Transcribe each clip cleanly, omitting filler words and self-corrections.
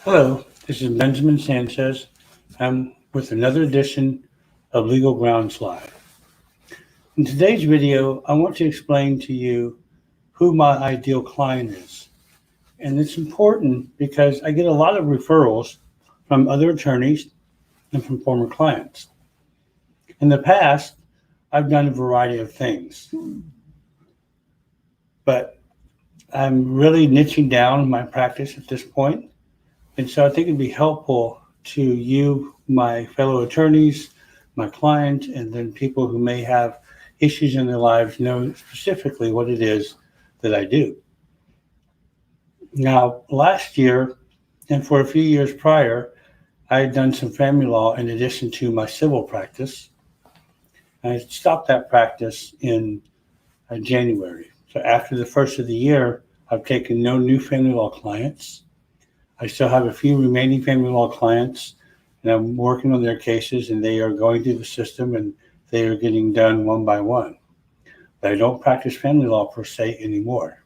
Hello, this is Benjamin Sanchez. I'm with another edition of Legal Grounds Live. In today's video, I want to explain to you who my ideal client is. And it's important because I get a lot of referrals from other attorneys and from former clients. In the past, I've done a variety of things, but I'm really niching down my practice at this point. And so I think it'd be helpful to you, my fellow attorneys, my client, and then people who may have issues in their lives know specifically what it is that I do. Now, last year and for a few years prior, I had done some family law in addition to my civil practice. I stopped that practice in January. So after the first of the year, I've taken no new family law clients. I still have a few remaining family law clients, and I'm working on their cases, and they are going through the system, and they are getting done one by one. But I don't practice family law per se anymore.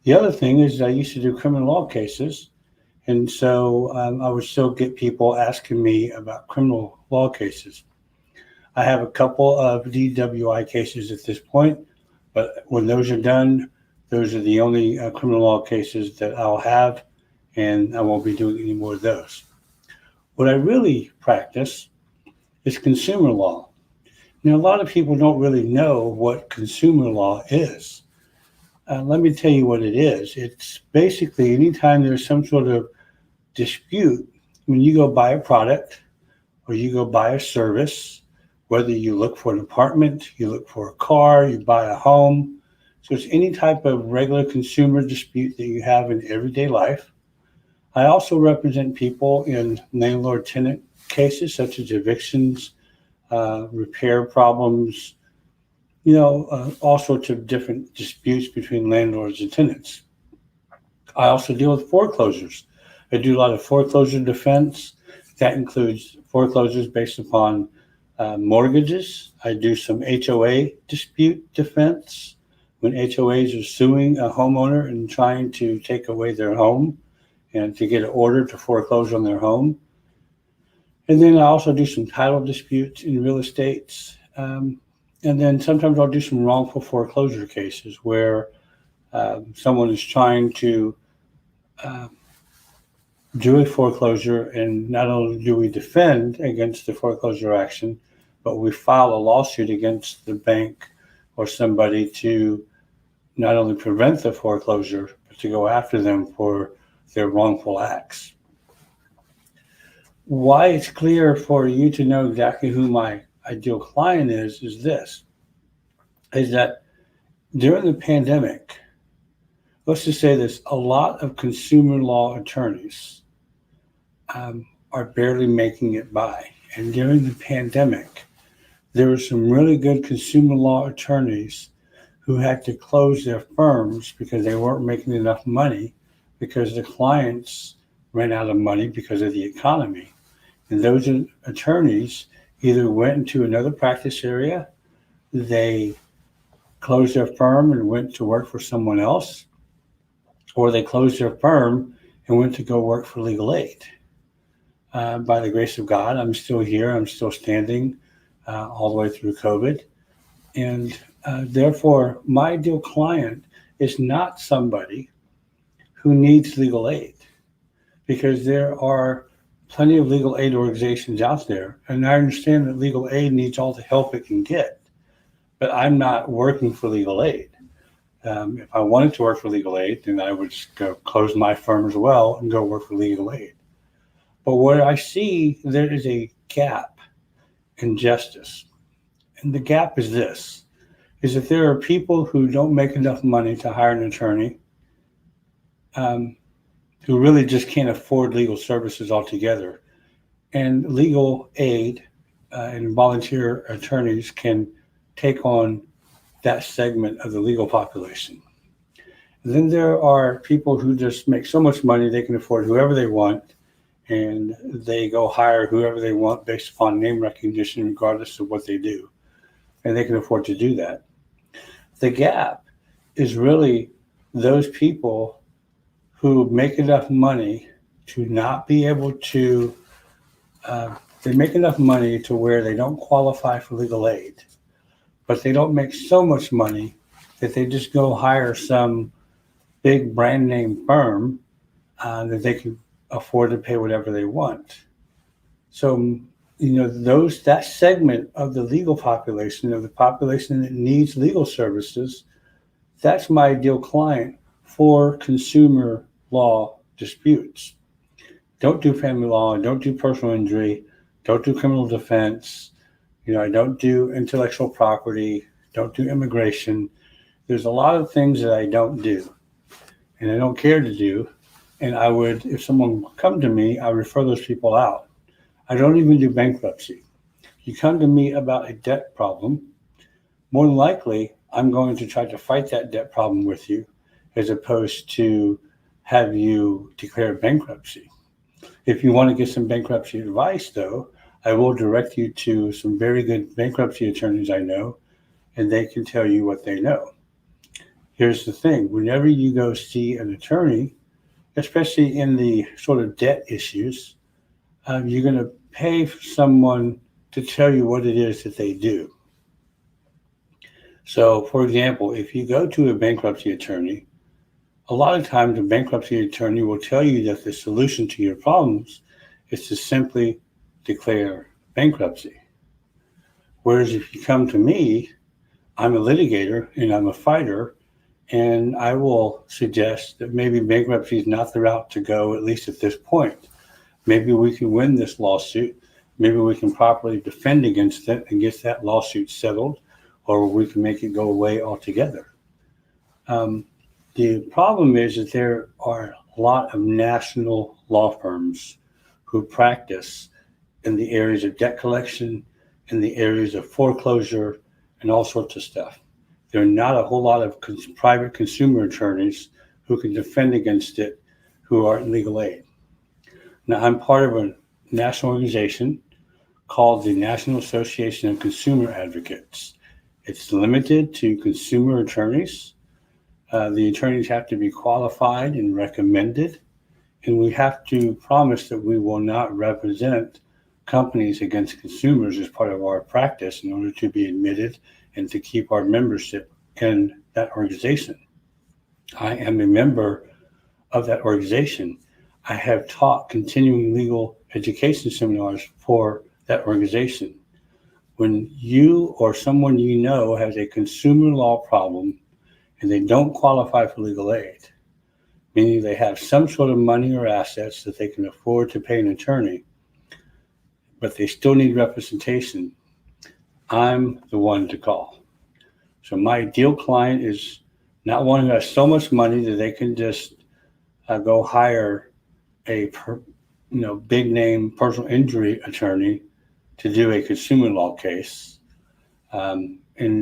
The other thing is I used to do criminal law cases, and so I would still get people asking me about criminal law cases. I have a couple of DWI cases at this point, but when those are done, those are the only criminal law cases that I'll have, and I won't be doing any more of those. What I really practice is consumer law. Now, a lot of people don't really know what consumer law is. Let me tell you what it is. It's basically anytime there's some sort of dispute, when you go buy a product or you go buy a service, whether you look for an apartment, you look for a car, you buy a home. So it's any type of regular consumer dispute that you have in everyday life. I also represent people in landlord-tenant cases such as evictions, repair problems, all sorts of different disputes between landlords and tenants. I also deal with foreclosures. I do a lot of foreclosure defense. That includes foreclosures based upon mortgages. I do some HOA dispute defense when HOAs are suing a homeowner and trying to take away their home and to get an order to foreclose on their home. And then I also do some title disputes in real estates. And then sometimes I'll do some wrongful foreclosure cases where someone is trying to do a foreclosure, and not only do we defend against the foreclosure action, but we file a lawsuit against the bank or somebody to not only prevent the foreclosure, but to go after them for their wrongful acts. Why it's clear for you to know exactly who my ideal client is this, is that during the pandemic, let's just say this, a lot of consumer law attorneys are barely making it by. And during the pandemic, there were some really good consumer law attorneys who had to close their firms because they weren't making enough money because the clients ran out of money because of the economy. And those attorneys either went into another practice area, they closed their firm and went to work for someone else, or they closed their firm and went to go work for legal aid. By the grace of God, I'm still here. I'm still standing all the way through COVID. And therefore, my ideal client is not somebody who needs legal aid, because there are plenty of legal aid organizations out there. And I understand that legal aid needs all the help it can get, but I'm not working for legal aid. If I wanted to work for legal aid, then I would just go close my firm as well and go work for legal aid. But where I see there is a gap in justice, and the gap is this, is that there are people who don't make enough money to hire an attorney, who really just can't afford legal services altogether. And legal aid and volunteer attorneys can take on that segment of the legal population. And then there are people who just make so much money they can afford whoever they want, and they go hire whoever they want based upon name recognition, regardless of what they do. And they can afford to do that. The gap is really those people who make enough money to not be able to, they make enough money to where they don't qualify for legal aid, but they don't make so much money that they just go hire some big brand name firm that they can afford to pay whatever they want. So, that segment of the legal population, of the population that needs legal services, that's my ideal client for consumer law disputes. Don't do family law, don't do personal injury, don't do criminal defense. I don't do intellectual property, don't do immigration. There's a lot of things that I don't do and I don't care to do. And I would, if someone come to me, I refer those people out. I don't even do bankruptcy. You come to me about a debt problem, more than likely, I'm going to try to fight that debt problem with you as opposed to have you declare bankruptcy. If you want to get some bankruptcy advice, though, I will direct you to some very good bankruptcy attorneys I know, and they can tell you what they know. Here's the thing. Whenever you go see an attorney, especially in the sort of debt issues, you're going to pay someone to tell you what it is that they do. So, for example, if you go to a bankruptcy attorney, a lot of times a bankruptcy attorney will tell you that the solution to your problems is to simply declare bankruptcy. Whereas if you come to me, I'm a litigator and I'm a fighter, and I will suggest that maybe bankruptcy is not the route to go, at least at this point. Maybe we can win this lawsuit. Maybe we can properly defend against it and get that lawsuit settled, or we can make it go away altogether. The problem is that there are a lot of national law firms who practice in the areas of debt collection, in the areas of foreclosure, and all sorts of stuff. There are not a whole lot of private consumer attorneys who can defend against it who are in legal aid. Now, I'm part of a national organization called the National Association of Consumer Advocates. It's limited to consumer attorneys. The attorneys have to be qualified and recommended, and we have to promise that we will not represent companies against consumers as part of our practice in order to be admitted and to keep our membership in that organization. I am a member of that organization. I have taught continuing legal education seminars for that organization. When you or someone you know has a consumer law problem and they don't qualify for legal aid, meaning they have some sort of money or assets that they can afford to pay an attorney, but they still need representation, I'm the one to call. So my ideal client is not one who has so much money that they can just go hire a big name personal injury attorney to do a consumer law case, and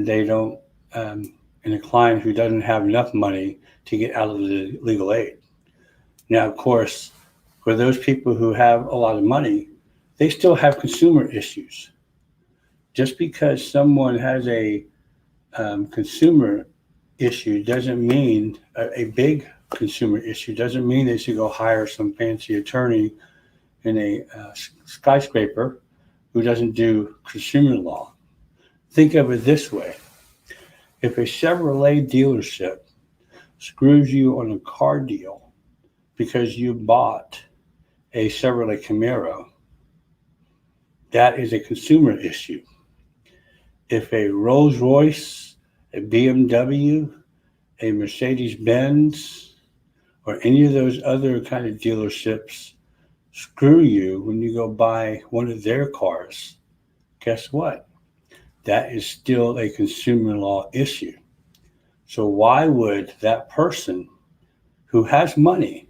they don't, and a client who doesn't have enough money to get out of the legal aid. Now, of course, for those people who have a lot of money, they still have consumer issues. Just because someone has a consumer issue doesn't mean a big consumer issue doesn't mean they should go hire some fancy attorney in a skyscraper who doesn't do consumer law. Think of it this way. If a Chevrolet dealership screws you on a car deal because you bought a Chevrolet Camaro, that is a consumer issue. If a Rolls Royce, a BMW, a Mercedes-Benz, or any of those other kind of dealerships screw you when you go buy one of their cars, guess what? That is still a consumer law issue. So why would that person who has money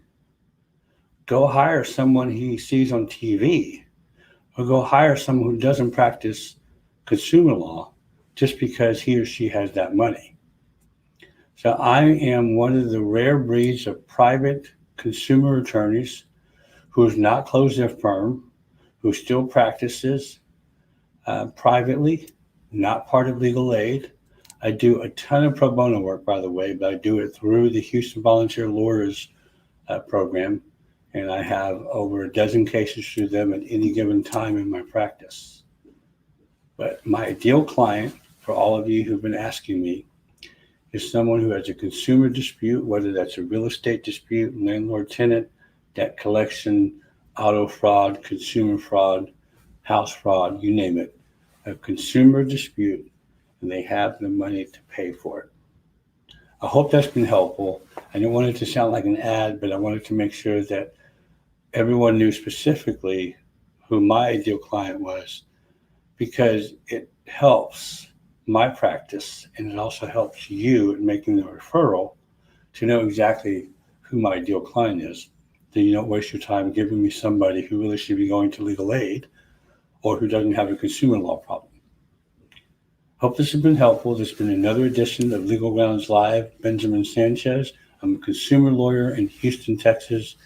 go hire someone he sees on TV, or go hire someone who doesn't practice consumer law just because he or she has that money? So I am one of the rare breeds of private consumer attorneys who has not closed their firm, who still practices privately, not part of legal aid. I do a ton of pro bono work, by the way, but I do it through the Houston Volunteer Lawyers program. and I have over a dozen cases through them at any given time in my practice. But my ideal client, for all of you who've been asking me, is someone who has a consumer dispute, whether that's a real estate dispute, landlord-tenant, debt collection, auto fraud, consumer fraud, house fraud, you name it, a consumer dispute, and they have the money to pay for it. I hope that's been helpful. I didn't want it to sound like an ad, but I wanted to make sure that everyone knew specifically who my ideal client was, because it helps my practice and it also helps you in making the referral to know exactly who my ideal client is. Then you don't waste your time giving me somebody who really should be going to legal aid or who doesn't have a consumer law problem. Hope this has been helpful. This has been another edition of Legal Grounds Live. Benjamin Sanchez. I'm a consumer lawyer in Houston, Texas.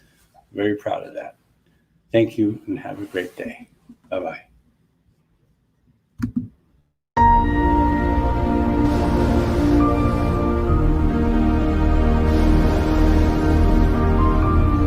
Very proud of that. Thank you and have a great day. Bye-bye.